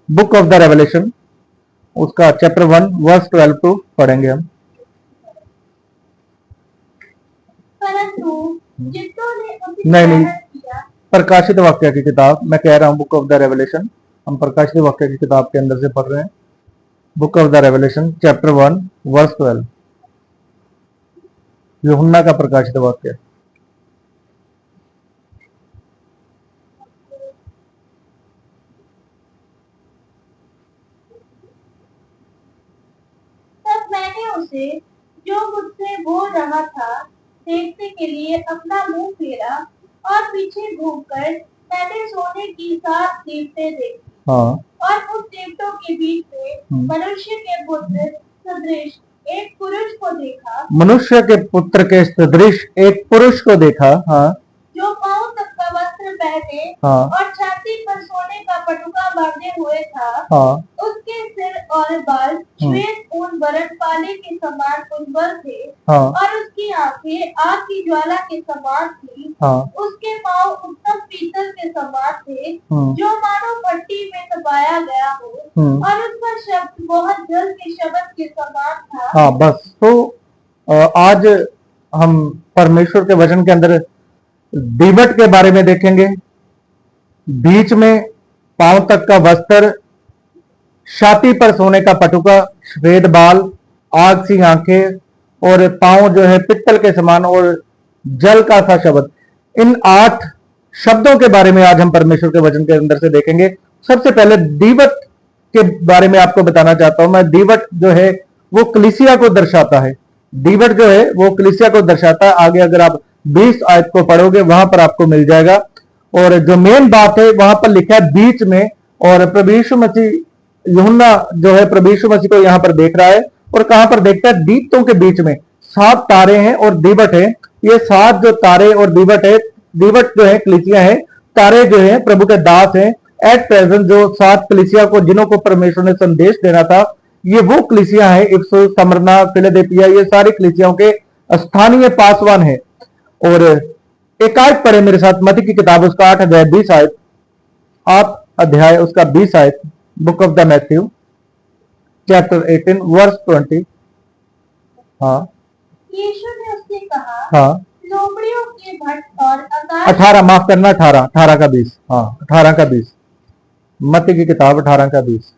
Book of the revelation, उसका chapter 1 verse 12 to पढ़ेंगे हम। परंतु जितों ने उसे नहीं, किया, प्रकाशित वाक्य की किताब मैं कह रहा हूं, बुक ऑफ द रेवलेशन हम प्रकाशित वाक्य की किताब के अंदर से पढ़ रहे हैं। Book of the revelation chapter 1 verse 12, यूहन्ना का प्रकाशित वाक्य। तब मैंने उसे जो मुझसे बोल रहा था देखने के लिए अपना मुंह फेरा, और पीछे घूमकर मैंने सोने की 7 दीपटें देखी। हाँ, और उस दीपटों के बीच में मनुष्य के पुत्र सदृश एक पुरुष को देखा, मनुष्य के पुत्र के सदृश एक पुरुष को देखा। हाँ, जो पांव तक का वस्त्र पहने हाँ, और छाती पर सोने का पटुका बांधे हुए था। हाँ, उसके सिर और बाल श्वेत ऊन बरनपाली के समान उज्ज्वल थे। हाँ, और उसकी आंखें आग की ज्वाला के समान थी। हाँ, उसके पांव उत्तम पीतल के समान थे, जो मानो भट्टी में तपाया गया हो। और उसका शब्द बहुत जल के शब्द के समान था। हाँ, बस। तो आज हम परमेश्वर के वचन के अंदर दीवट के बारे में देखेंगे। बीच में पांव तक का वस्त्र, छाती पर सोने का पटुका, श्वेत बाल, आग सी आंखें और पांव जो है पित्तल के समान और जल का सा शब्द। इन 8 शब्दों के बारे में आज हम परमेश्वर के वचन के अंदर से देखेंगे। सबसे पहले दीवट के बारे में आपको बताना चाहता हूं मैं। दीवट जो है वो कलीसिया को दर्शाता है। दीवट जो है वो कलीसिया को दर्शाता है। आगे अगर आप 20 आयत को पढ़ोगे वहां पर आपको मिल जाएगा। और जो मेन बात है वहां पर लिखा है बीच में, और प्रभु यीशु मसीह, यूहन्ना जो है प्रभु यीशु मसीह को यहां पर देख रहा है और कहां पर देखता है? दीपतों के बीच में 7 तारे हैं और दीवट है। ये 7 जो तारे और दीवट है, दीवट जो है कलीसिया है, तारे जो है प्रभु के दास हैं। एट प्रेजेंट जो 7 कलीसिया को, जिन्हों को परमेश्वर ने संदेश देना था, ये वो कलीसिया है, इफसुस, स्मरना, फिलाडेल्फिया, ये सारी कलीसियाओं के स्थानीय पासवान है। और एक आयत पढ़े मेरे साथ, मत्ती की किताब उसका 8 अध्याय 20 आयत, 8 अध्याय उसका 20 आयत, book of the Matthew chapter 18 verse 20। हाँ, यीशु ने उससे कहा, हाँ, लोमड़ियों के भट्ट और आकाश 18, माफ करना, 18 का 20। हाँ, 18 का 20, मत्ती की किताब 18 का 20।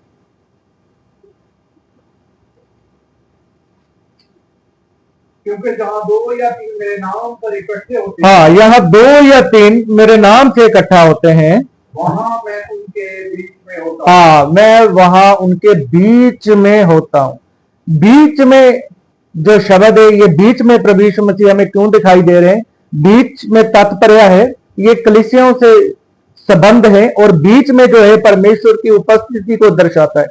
क्योंकि जहाँ 2 या 3 मेरे नाम पर इकट्ठे होते हाँ, यहाँ 2 या 3 मेरे नाम से इकट्ठा होते हैं, वहां मैं उनके बीच में होता हूँ। हाँ, मैं वहां उनके बीच में होता हूं। बीच में जो शब्द है, ये बीच में प्रभु यीशु मसीह हमें क्यों दिखाई दे रहे हैं? बीच में तात्पर्य है ये कलीसियाओं से संबंध है, और बीच में जो है परमेश्वर की उपस्थिति को दर्शाता है।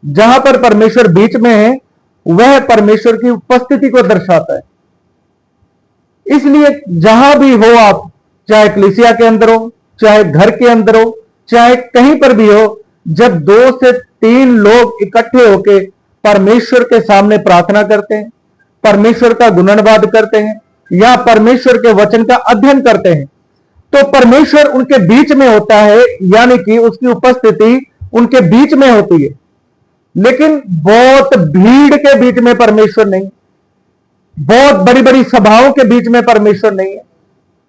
जहां पर परमेश्वर बीच में है वह परमेश्वर की उपस्थिति को दर्शाता है। इसलिए जहां भी हो आप, चाहे कलीसिया के अंदर हो, चाहे घर के अंदर हो, चाहे कहीं पर भी हो, जब 2 से 3 लोग इकट्ठे होके परमेश्वर के सामने प्रार्थना करते हैं, परमेश्वर का गुणगान करते हैं या परमेश्वर के वचन का अध्ययन करते हैं, तो परमेश्वर उनके बीच में होता है, यानी कि उसकी उपस्थिति उनके बीच में होती है। लेकिन बहुत भीड़ के बीच में परमेश्वर नहीं, बहुत बड़ी बड़ी सभाओं के बीच में परमेश्वर नहीं है।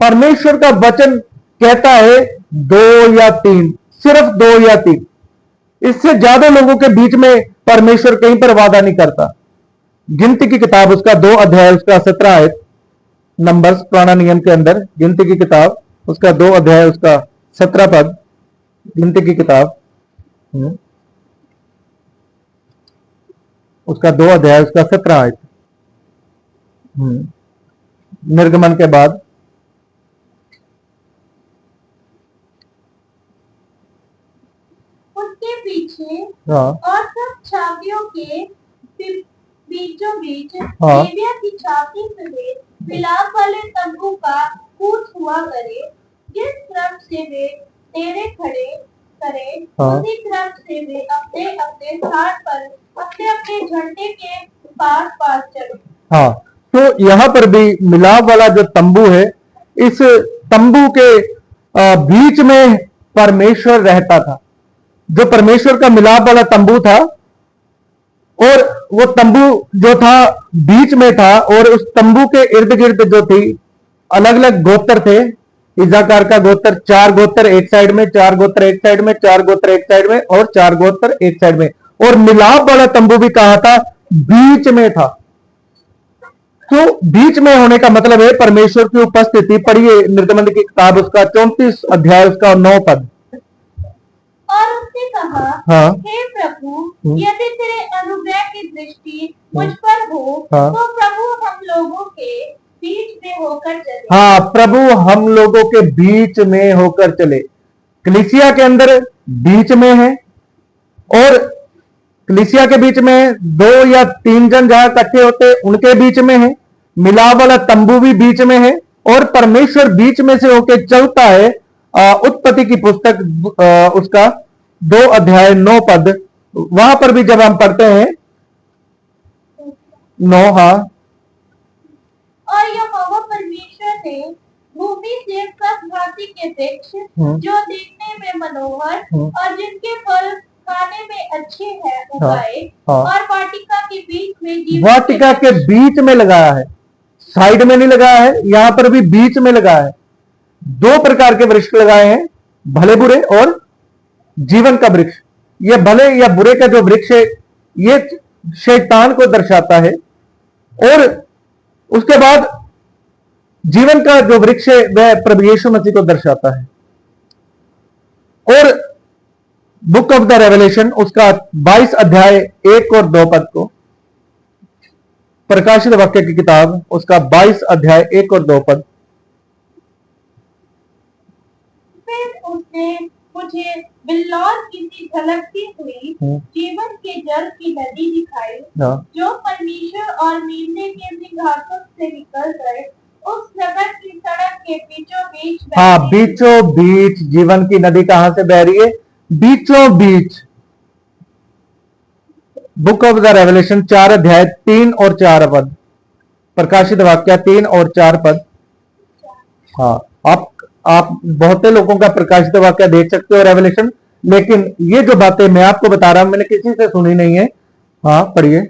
परमेश्वर का वचन कहता है 2 या 3, सिर्फ 2 या 3, इससे ज्यादा लोगों के बीच में परमेश्वर कहीं पर वादा नहीं करता। गिनती की किताब उसका 2 अध्याय उसका 17 आयत, नंबर्स पुराना नियम के अंदर गिनती की किताब उसका 2 अध्याय उसका 17 पद, गिनती की किताब उसका 2 अध्याय उसका 17 आयत, निर्गमन के बाद। उसके पीछे हाँ, और सब छावियों के बीचों बीच हाँ, देविया की छाती समेत मिलाप वाले तंबू का कूच हुआ करे। जिस तरफ से वे तेरे खड़े करे, हाँ, उसी तरफ से वे अपने अपने स्थान पर अपने अपने झंडे के पास पास चले। हाँ, तो यहां पर भी मिलाप वाला जो तंबू है, इस तंबू के बीच में परमेश्वर रहता था। जो परमेश्वर का मिलाप वाला तंबू था, और वो तंबू जो था बीच में था, और उस तंबू के इर्द गिर्द जो थी अलग अलग गोत्र थे। इजाकार का गोत्र, 4 गोत्र एक साइड में, 4 गोत्र एक साइड में, 4 गोत्र एक साइड में, और 4 गोत्र एक साइड में। और मिलाप वाला तंबू भी कहा था, बीच में था। तो बीच में होने का मतलब है परमेश्वर की उपस्थिति। पढ़िए निर्गमन की किताब, उसका 34 अध्याय, उसका 9 पद। और उसने कहा, हाँ। हे प्रभु, हम्म। यदि तेरे अनुग्रह की दृष्टि मुझ पर हो, हाँ। तो प्रभु हम लोगों के बीच में होकर चले। हाँ, प्रभु हम लोगों के बीच में होकर चले। कलीसिया के अंदर बीच में है, और कलीसिया के बीच में 2 या 3 जन जहां इकट्ठे होते उनके बीच में है। मिलाप वाला तंबू भी बीच में है, और परमेश्वर बीच में से होकर चलता है। उत्पत्ति की पुस्तक उसका 2 अध्याय 9 पद, वहां पर भी जब हम पढ़ते हैं 9, हाँ। और यहोवा परमेश्वर ने भूमि से सब भांति के वृक्ष जो देखने में मनोहर और जिनके फल खाने में अच्छे हैं उगाए, हाँ। और वाटिका के बीच में जीवन वाटिका के बीच में लगाया है, साइड में नहीं लगाया है, यहां पर भी बीच में लगाया है। 2 प्रकार के वृक्ष लगाए हैं, भले बुरे और जीवन का वृक्ष। ये भले या बुरे का जो वृक्ष है, ये शैतान को दर्शाता है, और उसके बाद जीवन का जो वृक्ष है वह प्रभु यीशु मसीह को दर्शाता है। और बुक ऑफ द रेवलेशन उसका 22 अध्याय 1 और 2 पद को, प्रकाशित वाक्य की किताब उसका 22 अध्याय 1 और 2 पद। फिर उसने मुझे बिल्लौर की सी झलकती हुई जीवन के जल की नदी दिखाई, जो परमेश्वर और मेमने के सिंहासन से निकल कर उस नगर की सड़क के बीचों बीच बह हाँ, रही। बीचों बीच जीवन की नदी कहां से बह रही है? बीचों बीच। बुक ऑफ द रेवलेशन 4 अध्याय 3 और 4 पद, प्रकाशित वाक्य 3 और 4 पद। हाँ, आप बहुत लोगों का प्रकाशित वाक्य देख सकते हो रेवलेशन, लेकिन ये जो बातें मैं आपको बता रहा हूं मैंने किसी से सुनी नहीं है। हाँ, पढ़िए।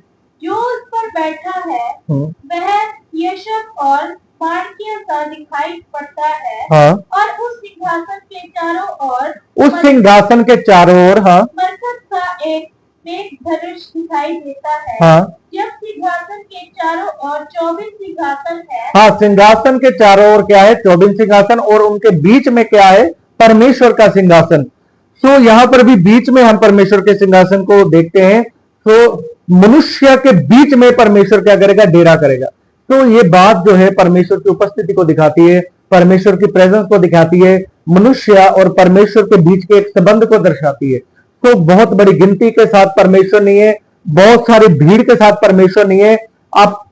जो उस पर बैठा है वह यशब और माणिक्य सा दिखाई पड़ता है। हाँ। और उस सिंहासन के चारों ओर, उस सिंहासन के चारों ओर, हाँ, मरकत का एक मेघ धनुष दिखाई देता है। हाँ। जब सिंहासन के चारों ओर 24 सिंहासन है। हाँ, सिंहासन के चारों ओर क्या है? 24 सिंहासन, और उनके बीच में क्या है? परमेश्वर का सिंहासन। तो यहां पर भी बीच में हम परमेश्वर के सिंहासन को देखते हैं। तो मनुष्य के बीच में परमेश्वर क्या करेगा? डेरा करेगा। तो ये बात जो है परमेश्वर की उपस्थिति को दिखाती है, परमेश्वर की प्रेजेंस को दिखाती है, मनुष्य और परमेश्वर के बीच के एक संबंध को दर्शाती है। तो बहुत बड़ी गिनती के साथ परमेश्वर नहीं है, बहुत सारी भीड़ के साथ परमेश्वर नहीं है। आप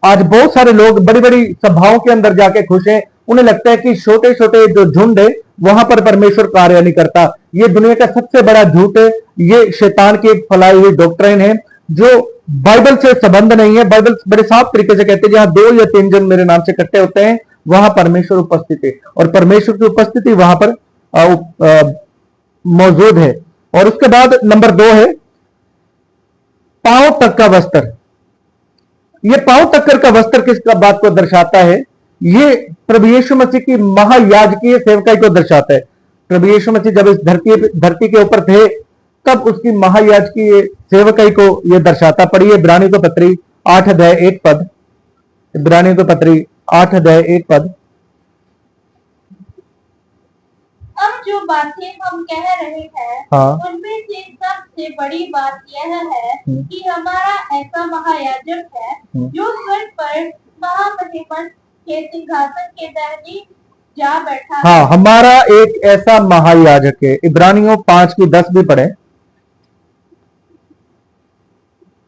आज बहुत सारे लोग बड़ी बड़ी सभाओं के अंदर जाके खुश हैं, उन्हें लगता है कि छोटे छोटे जो झुंड है वहां पर परमेश्वर कार्य नहीं करता। ये दुनिया का सबसे बड़ा झूठ है, ये शैतान की एक फैलाई हुई डॉक्ट्राइन है जो बाइबल से संबंध नहीं है। बाइबल बड़े साफ तरीके से कहते हैं जहां 2 या 3 जन मेरे नाम से इकट्ठे होते हैं वहां परमेश्वर उपस्थित है, और परमेश्वर की उपस्थिति वहां पर मौजूद है। और उसके बाद नंबर 2 है पांव तक का वस्त्र। ये पांव तक का वस्त्र किस बात को दर्शाता है? ये प्रभु यीशु मसीह की महायाजकीय सेवकाई को दर्शाता है। प्रभु यीशु मसीह जब इस धरती के ऊपर थे तब उसकी महायाजकीय सेवकाई को यह दर्शाता। पढ़िए इब्रानियों को पत्री 8 अध्याय 1 पद, इब्रानियों को पत्री 8 अध्याय 1 पद। अब जो बातें हम कह रहे हैं, हाँ। उनमें से सबसे बड़ी बात यह है कि हमारा ऐसा महायाजक है जो स्वर्ग पर महामहिमन के सिंहासन के दाहिने जा बैठा है। हाँ, हमारा एक ऐसा महायाजक है। इब्रानियों 5 की 10 भी पढ़े।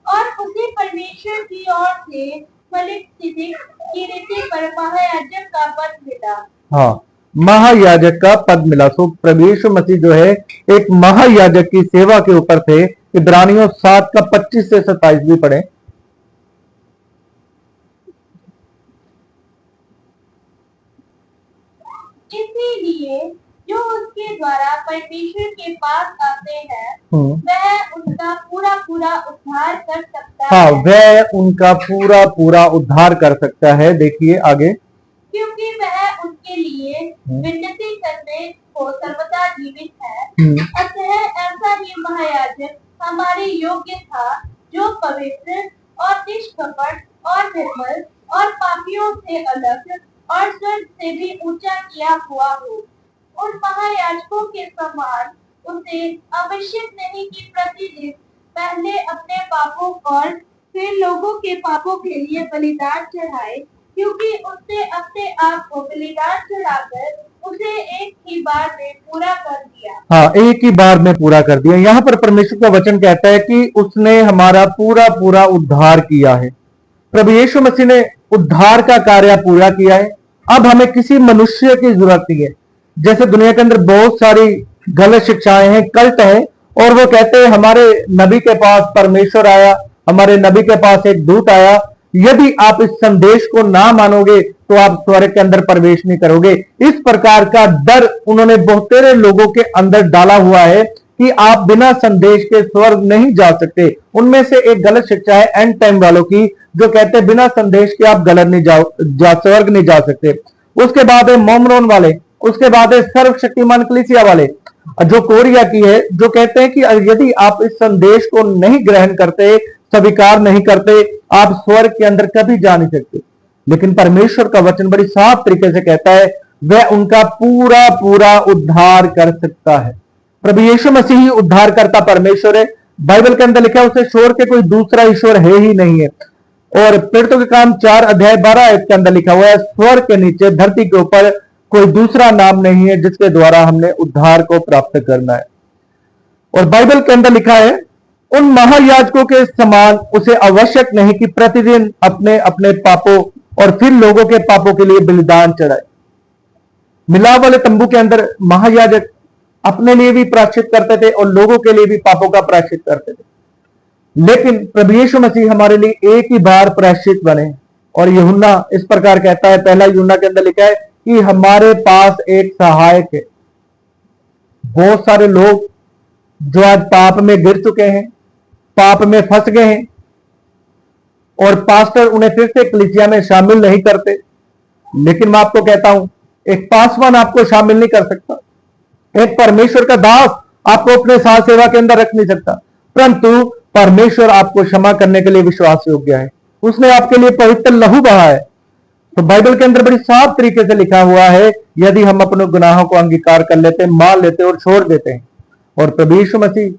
और उसी परमेश्वर की ओर से मलिक की रीति पर महायाजक का पद मिला। हाँ, महायाजक का पद मिला। सो प्रभु यीशु मसीह जो है एक महायाजक की सेवा के ऊपर थे। इब्रानियों 7 का 25 से 27 भी पढ़े। इसीलिए जो उसके द्वारा परमेश्वर के पास आते हैं वह उनका पूरा पूरा उद्धार कर सकता हाँ, है, वह उनका पूरा पूरा उद्धार कर सकता है। देखिए आगे, क्योंकि वह उनके लिए विनती करने को सर्वदा जीवित है। अतः ऐसा ही महायाजक हमारे योग्य था, जो पवित्र और निष्कपट और निर्मल और पापियों से अलग और स्वर्ग से भी ऊंचा किया हुआ हो। उन महायाजकों के समान उसे आवश्यक नहीं कि प्रतिदिन पहले अपने पापों और फिर लोगों के पापों के लिए बलिदान चढ़ाए, क्योंकि उसने अपने आप को बलिदान चढ़ाकर उसे एक ही बार में पूरा कर दिया। हाँ, एक ही बार में पूरा कर दिया। यहाँ पर परमेश्वर का वचन कहता है कि उसने हमारा पूरा पूरा उद्धार किया है। प्रभु यीशु मसीह ने उद्धार का कार्य पूरा किया है। अब हमें किसी मनुष्य की जरूरत नहीं है। जैसे दुनिया के अंदर बहुत सारी गलत शिक्षाएं हैं, कल्ट है, और वो कहते हैं हमारे नबी के पास परमेश्वर आया, हमारे नबी के पास एक दूत आया, यदि आप इस संदेश को ना मानोगे तो आप स्वर्ग के अंदर प्रवेश नहीं करोगे। इस प्रकार का डर उन्होंने बहुतेरे लोगों के अंदर डाला हुआ है कि आप बिना संदेश के स्वर्ग नहीं जा सकते। उनमें से एक गलत शिक्षा है एंड टाइम वालों की, जो कहते हैं बिना संदेश के आप गलत नहीं स्वर्ग नहीं जा सकते। उसके बाद है मोमरोन वाले, उसके बाद है सर्वशक्तिमान कलीसिया वाले, जो कोरिया की है, जो कहते हैं कि यदि आप इस संदेश को नहीं ग्रहण करते, स्वीकार नहीं करते, आप स्वर्ग के अंदर कभी जा नहीं सकते। लेकिन परमेश्वर का वचन बड़ी साफ तरीके से कहता है वह उनका पूरा पूरा उद्धार कर सकता है। प्रभु यीशु मसीह ही उद्धार करता परमेश्वर है। बाइबल के अंदर लिखा है उसे छोड़ के कोई दूसरा ईश्वर है ही नहीं है। और प्रेरितों के काम 4 अध्याय 12 आयत के अंदर लिखा हुआ है, स्वर्ग के नीचे धरती के ऊपर कोई दूसरा नाम नहीं है जिसके द्वारा हमने उद्धार को प्राप्त करना है। और बाइबल के अंदर लिखा है उन महायाजकों के समान उसे आवश्यक नहीं कि प्रतिदिन अपने अपने पापों और फिर लोगों के पापों के लिए बलिदान चढ़ाए। मिलाप वाले तंबू के अंदर महायाजक अपने लिए भी प्रायश्चित करते थे और लोगों के लिए भी पापों का प्रायश्चित करते थे। लेकिन प्रभु यीशु मसीह हमारे लिए एक ही बार प्रायश्चित बने। और यूहन्ना इस प्रकार कहता है, पहला यूहन्ना के अंदर लिखा है कि हमारे पास एक सहायक है। बहुत सारे लोग जो आज पाप में गिर चुके हैं, पाप में फंस गए हैं, और पास्टर उन्हें फिर से कलीसिया में शामिल नहीं करते। लेकिन मैं आपको कहता हूं, एक पासवान आपको शामिल नहीं कर सकता, एक परमेश्वर का दास आपको अपने साथ सेवा के अंदर रख नहीं सकता, परंतु परमेश्वर आपको क्षमा करने के लिए विश्वास योग्य है। उसने आपके लिए पवित्र लहू बहा है। तो बाइबल के अंदर बड़ी साफ तरीके से लिखा हुआ है, यदि हम अपने गुनाहों को अंगीकार कर लेते, मान लेते और छोड़ देते हैं, और प्रभु यीशु मसीह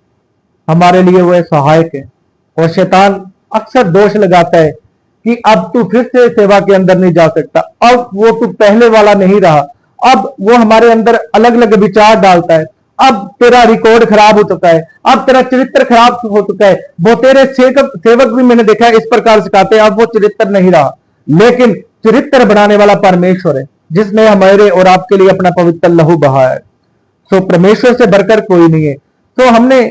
हमारे लिए वह सहायक है। और शैतान अक्सर दोष लगाता है कि अब तू फिर से सेवा के अंदर नहीं जा सकता, अब वो तू पहले वाला नहीं रहा, अब वो हमारे अंदर अलग अलग विचार डालता है, अब तेरा रिकॉर्ड खराब हो चुका है, अब तेरा चरित्र खराब हो चुका है। वो तेरे सेवक भी मैंने देखा है इस प्रकार सिखाते हैं, अब वो चरित्र नहीं रहा। लेकिन चरित्र बनाने वाला परमेश्वर है, जिसने हमारे और आपके लिए अपना पवित्र लहू बहाया है। सो परमेश्वर से बढ़कर कोई नहीं है। तो हमने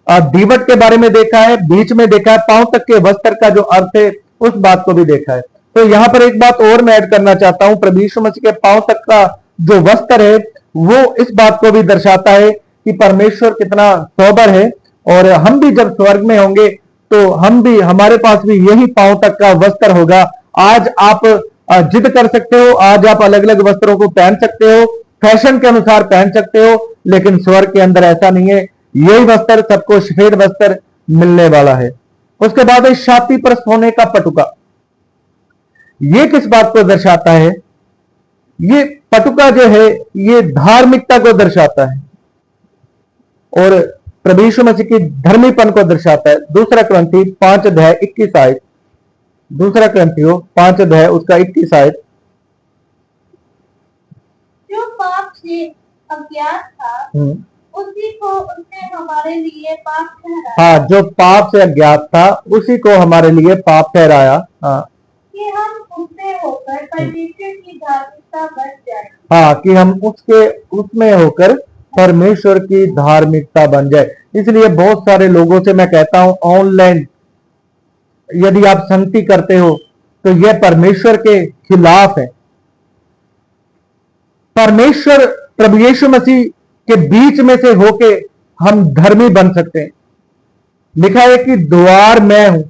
दीवट के बारे में देखा है, बीच में देखा है, पांव तक के वस्त्र का जो अर्थ है उस बात को भी देखा है। तो यहां पर एक बात और मैं ऐड करना चाहता हूं, प्रभु यीशु मसीह के पांव तक का जो वस्त्र है वो इस बात को भी दर्शाता है कि परमेश्वर कितना सोबर है। और हम भी जब स्वर्ग में होंगे तो हम भी, हमारे पास भी यही पांव तक का वस्त्र होगा। आज आप जिद कर सकते हो, आज आप अलग अलग वस्त्रों को पहन सकते हो, फैशन के अनुसार पहन सकते हो, लेकिन स्वर्ग के अंदर ऐसा नहीं है। यही वस्त्र सबको सफेद वस्त्र मिलने वाला है। उसके बाद है छाती पर सोने का पटुका। ये किस बात को दर्शाता है? ये पटुका जो है ये धार्मिकता को दर्शाता है और प्रभु यीशु मसीह की धर्मीपन को दर्शाता है। दूसरा क्रंथी 5 अध्याय 21 आयत, दूसरा क्रंथियों 5 अध्याय उसका 21 आयत। जो पाप से अज्ञात था उसी को उसने हमारे लिए पाप ठहराया। हाँ, जो पाप से अज्ञात था उसी को हमारे लिए पाप ठहराया। हाँ, कि हम उसमें होकर परमेश्वर की धार्मिकता बन जाए। हाँ, कि हम उसमें होकर परमेश्वर की धार्मिकता बन जाए। इसलिए बहुत सारे लोगों से मैं कहता हूं, ऑनलाइन यदि आप संगति करते हो तो यह परमेश्वर के खिलाफ है। परमेश्वर प्रभु यीशु मसीह के बीच में से होके हम धर्मी बन सकते हैं। लिखा है कि द्वार मैं हूं।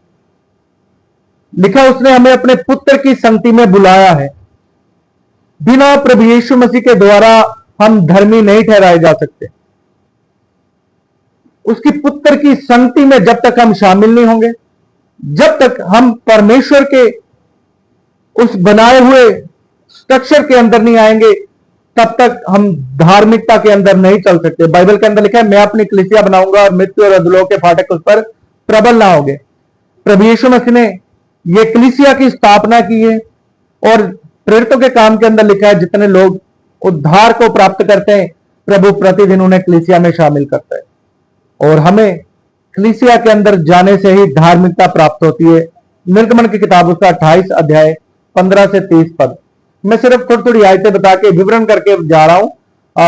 लिखा उसने हमें अपने पुत्र की संगति में बुलाया है। बिना प्रभु यीशु मसीह के द्वारा हम धर्मी नहीं ठहराए जा सकते। उसकी पुत्र की संगति में जब तक हम शामिल नहीं होंगे, जब तक हम परमेश्वर के उस बनाए हुए स्ट्रक्चर के अंदर नहीं आएंगे, तब तक हम धार्मिकता के अंदर नहीं चल सकते। बाइबल के अंदर लिखा है, मैं अपनी कलीसिया बनाऊंगा और मृत्यु और अधोलोक के फाटक उस पर प्रबल ना होंगे। प्रभु यीशु मसीह ने यह कलीसिया की स्थापना की है और प्रेरितों के काम के अंदर लिखा है, जितने लोग उद्धार को प्राप्त करते हैं, प्रभु प्रतिदिन उन्हें कलीसिया में शामिल करता है। और हमें कलीसिया के अंदर जाने से ही धार्मिकता प्राप्त होती है। निर्गमन की किताब उसका 28 अध्याय 15 से 30 पद। मैं सिर्फ थोड़ी थोड़ी आयतें बता के विवरण करके जा रहा हूं,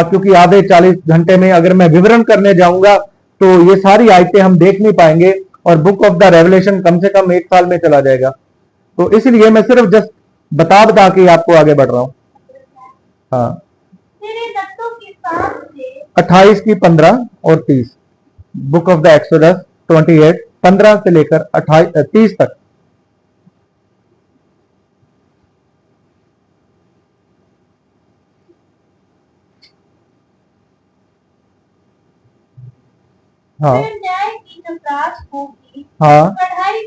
क्योंकि आधे 40 घंटे में अगर मैं विवरण करने जाऊंगा तो ये सारी आयतें हम देख नहीं पाएंगे और बुक ऑफ द रेवलेशन कम से कम 1 साल में चला जाएगा। तो इसलिए मैं सिर्फ जस्ट बता के आपको आगे बढ़ रहा हूं। हाँ, तेरे दत्तों के साथ से 28 की 15 और 30, बुक ऑफ द एक्सोडस 28 15 से लेकर 30 तक। हाँ फिर न्याय की जो प्राच होगी, हाँ कढ़ाई